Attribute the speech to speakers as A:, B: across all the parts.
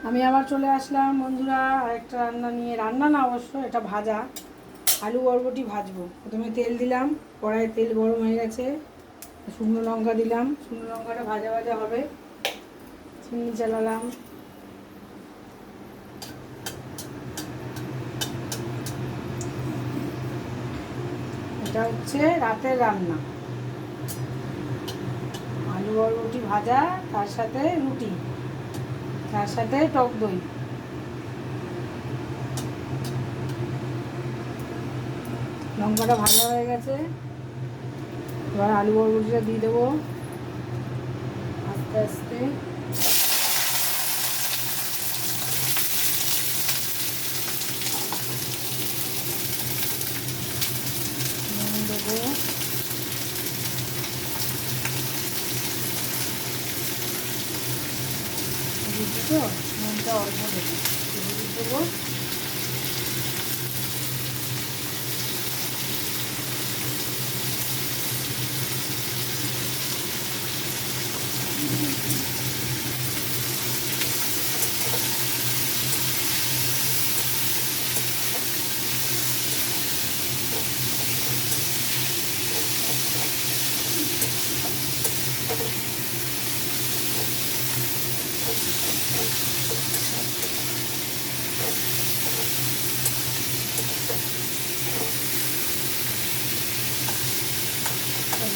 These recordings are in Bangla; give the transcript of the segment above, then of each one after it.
A: আমি আবার চলে আসলাম বন্ধুরা আরেকটা রান্না নিয়ে। রান্না না অবশ্য, এটা ভাজা। আলু বরবটি ভাজবো। প্রথমে তেল দিলাম, কড়াইয়ে তেল গরম হয়ে গেছে, শুকনো লঙ্কা দিলাম, শুকনো লঙ্কাটা ভাজা ভাজা হবে। চিনি চালালাম। এটা হচ্ছে রাতের রান্না, আলু বরবটি ভাজা, তার সাথে রুটি, তার সাথে টক দই। লঙ্কাটা ভাজা হয়ে গেছে, এবার আলু বরবটিটা দিয়ে দেবো আস্তে আস্তে। নুন দেবো, বুঝলি তো, নুনটা অল্প দেবো, হলুদ দেবো,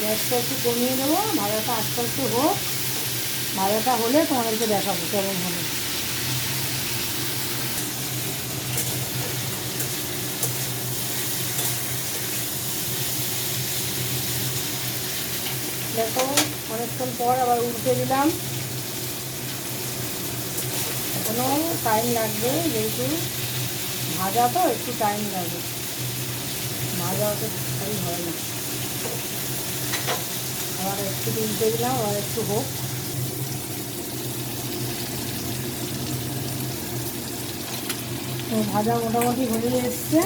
A: গ্যাসটা একটু কমিয়ে দেবো, ভাজাটা আস্তে আস্তে হোক। ভাজাটা হলে তোমাদেরকে দেখাবো কেমন হবে। দেখো অনেকক্ষণ পর আবার উল্টে দিলাম। এখনও টাইম লাগবে, যেহেতু ভাজা তো একটু টাইম লাগবে, ভাজা অত তাড়াতাড়ি হয় না। আবার একটু উল্টে দিলাম, আবার একটু হোক। তো ভাজা মোটামুটি হয়ে এসছে।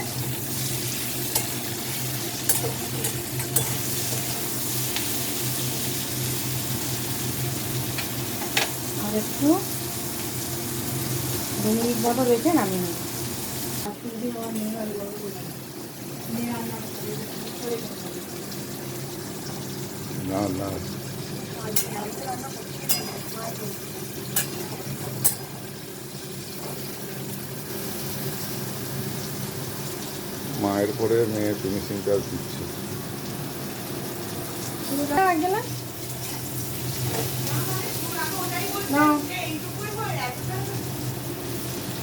A: আর একটু 2 মিনিট মতো রেখে নামিয়ে নেব।
B: না না, মায়ের পরে মেয়ে ফিনিশিং টাচ দিচ্ছে।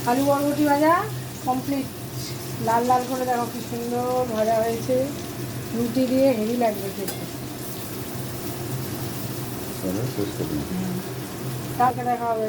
A: আলু বরবটি ভাজা কমপ্লিট। লাল লাল করে দেখো কি সুন্দর ভাজা হয়েছে, রুটি দিয়ে হেভি লাগবে খেতে।
B: শেষ করি।
A: কালকে দেখা হবে।